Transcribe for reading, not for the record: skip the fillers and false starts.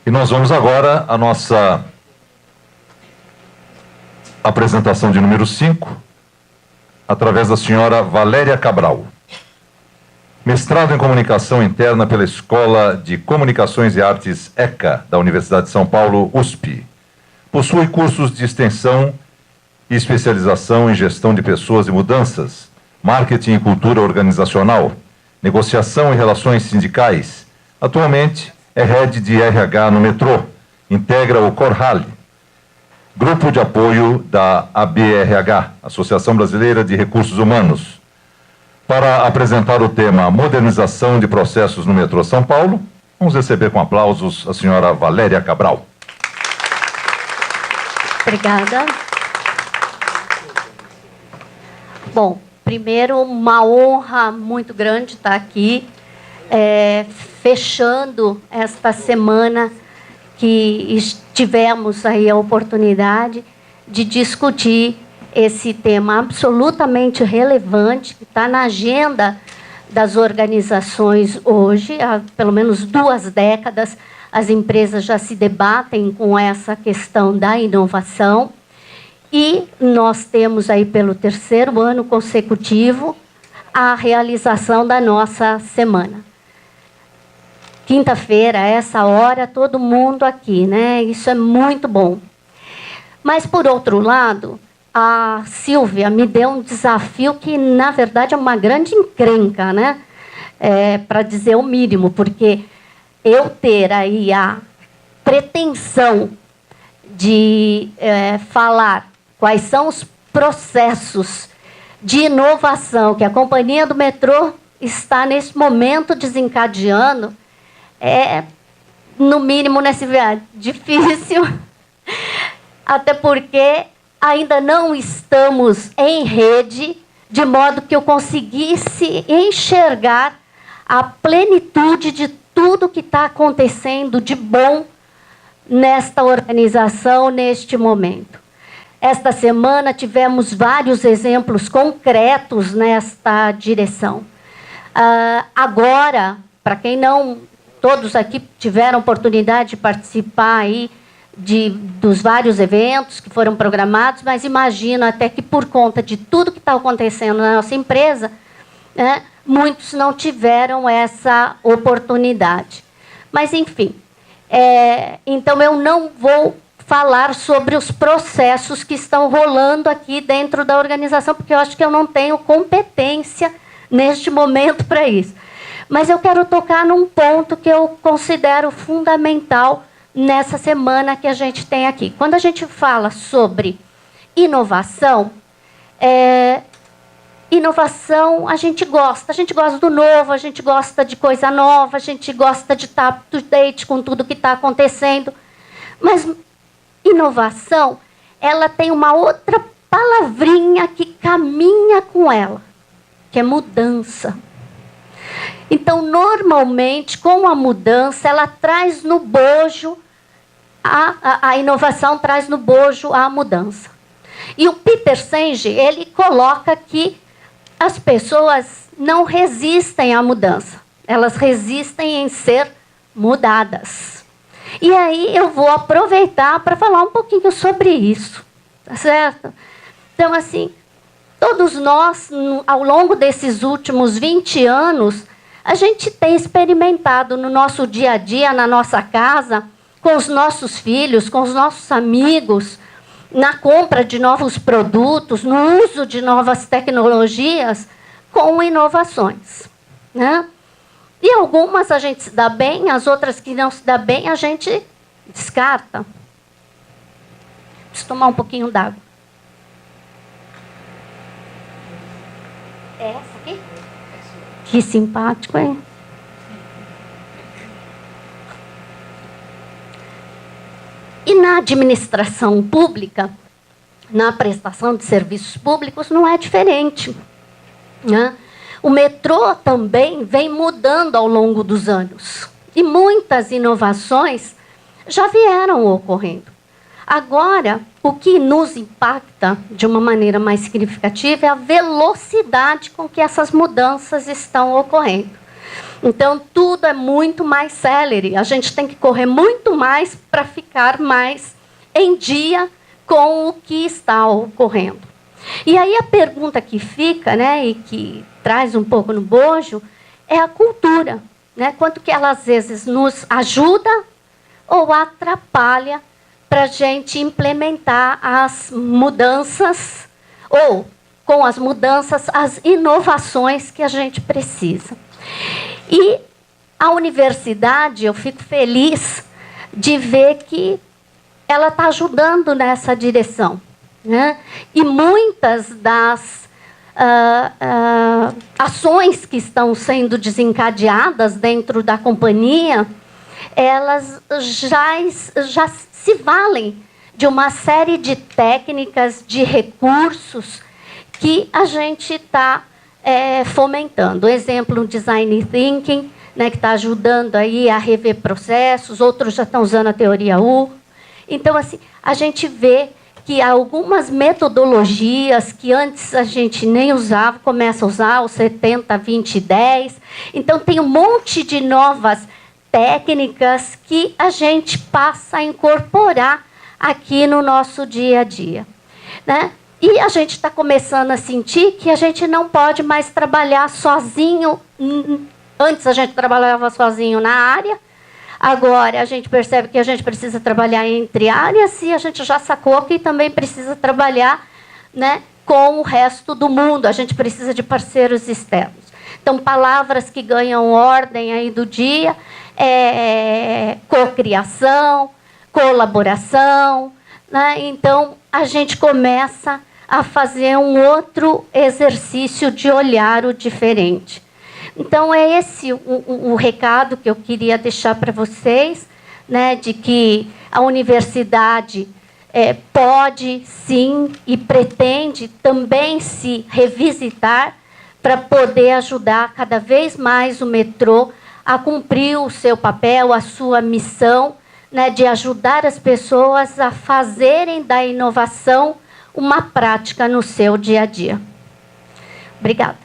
E nós vamos agora à nossa apresentação de número 5, através da senhora Valéria Cabral. Mestrado em Comunicação Interna pela Escola de Comunicações e Artes ECA, da Universidade de São Paulo, USP. Possui cursos de extensão e especialização em gestão de pessoas e mudanças, marketing e cultura organizacional, negociação e relações sindicais. Atualmente é head de RH no metrô, integra o Corhale, grupo de apoio da ABRH, Associação Brasileira de Recursos Humanos. Para apresentar o tema Modernização de Processos no Metrô São Paulo, vamos receber com aplausos a senhora Valéria Cabral. Obrigada. Bom, primeiro, uma honra muito grande estar aqui, fechando esta semana que tivemos aí a oportunidade de discutir esse tema absolutamente relevante, que está na agenda das organizações hoje. Há pelo menos 2 décadas, as empresas já se debatem com essa questão da inovação. E nós temos aí, pelo 3º ano consecutivo, a realização da nossa semana. Quinta-feira, a essa hora, todo mundo aqui, né? Isso é muito bom. Mas, por outro lado, a Silvia me deu um desafio que, na verdade, é uma grande encrenca, né? Para dizer o mínimo, porque eu ter aí a pretensão de falar quais são os processos de inovação que a Companhia do Metrô está, nesse momento, desencadeando, no mínimo, difícil, até porque ainda não estamos em rede, de modo que eu conseguisse enxergar a plenitude de tudo que está acontecendo de bom nesta organização, neste momento. Esta semana tivemos vários exemplos concretos nesta direção. Agora, para quem não... Todos aqui tiveram oportunidade de participar aí dos vários eventos que foram programados, mas imagino até que, por conta de tudo que está acontecendo na nossa empresa, né, muitos não tiveram essa oportunidade. Mas, enfim, então eu não vou falar sobre os processos que estão rolando aqui dentro da organização, porque eu acho que eu não tenho competência neste momento para isso. Mas eu quero tocar num ponto que eu considero fundamental nessa semana que a gente tem aqui. Quando a gente fala sobre inovação, inovação a gente gosta do novo, a gente gosta de coisa nova, a gente gosta de estar up to date com tudo que está acontecendo. Mas inovação, ela tem uma outra palavrinha que caminha com ela, que é mudança. Então, normalmente, com a mudança, ela traz no bojo, a inovação traz no bojo a mudança. E o Peter Senge, ele coloca que as pessoas não resistem à mudança, elas resistem em ser mudadas. E aí eu vou aproveitar para falar um pouquinho sobre isso, tá certo? Então, assim, todos nós, ao longo desses últimos 20 anos, a gente tem experimentado no nosso dia a dia, na nossa casa, com os nossos filhos, com os nossos amigos, na compra de novos produtos, no uso de novas tecnologias, com inovações, né? E algumas a gente se dá bem, as outras que não se dá bem, a gente descarta. Preciso tomar um pouquinho d'água. É essa aqui? Que simpático, hein? E na administração pública, na prestação de serviços públicos, não é diferente, né? O metrô também vem mudando ao longo dos anos. E muitas inovações já vieram ocorrendo. Agora, o que nos impacta de uma maneira mais significativa é a velocidade com que essas mudanças estão ocorrendo. Então, tudo é muito mais célere. A gente tem que correr muito mais para ficar mais em dia com o que está ocorrendo. E aí a pergunta que fica, né, e que traz um pouco no bojo, é a cultura. Né? Quanto que ela, às vezes, nos ajuda ou atrapalha para a gente implementar as mudanças, ou, com as mudanças, as inovações que a gente precisa. E a universidade, eu fico feliz de ver que ela está ajudando nessa direção. Né? E muitas das ações que estão sendo desencadeadas dentro da companhia, elas já se valem de uma série de técnicas, de recursos que a gente está fomentando. Exemplo, o Design Thinking, né, que está ajudando aí a rever processos, outros já estão usando a teoria U. Então, assim, a gente vê que algumas metodologias que antes a gente nem usava, começa a usar o 70, 20, 10. Então, tem um monte de novas técnicas que a gente passa a incorporar aqui no nosso dia a dia. Né? E a gente está começando a sentir que a gente não pode mais trabalhar sozinho. Antes a gente trabalhava sozinho na área, agora a gente percebe que a gente precisa trabalhar entre áreas e a gente já sacou que também precisa trabalhar, né, com o resto do mundo. A gente precisa de parceiros externos. Então, palavras que ganham ordem aí do dia é cocriação, colaboração. Né? Então, a gente começa a fazer um outro exercício de olhar o diferente. Então, é esse o recado que eu queria deixar para vocês, né, de que a universidade pode, sim, e pretende também se revisitar para poder ajudar cada vez mais o metrô a cumprir o seu papel, a sua missão, né, de ajudar as pessoas a fazerem da inovação uma prática no seu dia a dia. Obrigada.